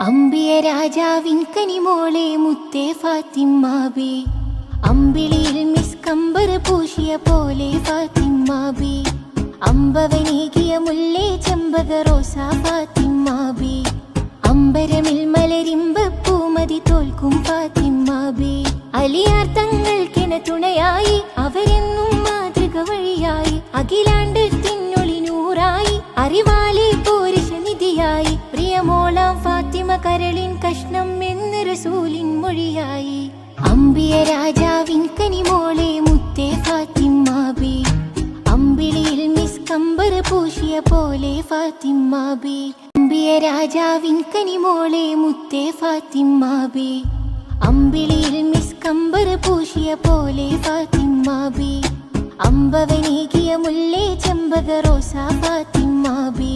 അമ്പിയ രാജാവിൻ കനിമോളെ മുത്തേ ഫാത്തിമാബി, അമ്പിളിയിൽ മിസ്കമ്പർ പൂശിയ പോലെ ഫാത്തിമാബി, അമ്പവനേകിയ മുല്ലേ ചെമ്പക റോസ ഫാത്തിമാബി, അമ്പരമിൽ മലരിമ്പ പൂമതി തോൽക്കും ഫാത്തിമാബി. അലിയാർ തങ്ങൾക്കെന തുണയായി, അവരെന്നും മാതൃക വഴിയായി, അഖിലാണ്ടത്തിനൊളി നൂറായി, അറിവാലെ പോരിശനിധിയായി, പ്രിയമോളാം ഫാത്തിമ കരളിൻ കഷ്ണം എന്ന് റസൂലിൻ മൊഴിയായി. അമ്പിയ രാജാവിൻ കനിമോളെ മുത്തേ ഫാത്തിമാബി, അമ്പിളിയിൽ മിസ്കമ്പർ പൂശിയ പോലെ ഫാത്തിമാബി, അമ്പിയ രാജാവിൻ കനിമോളെ മുത്തേ ഫാത്തിമാബി, അമ്പിളിയിൽ മിസ്കമ്പർ പൂശിയ പോലെ ഫാത്തിമാബി, അമ്പവനേകിയ മുല്ലേ ചെമ്പക റോസ ഫാത്തിമാബി.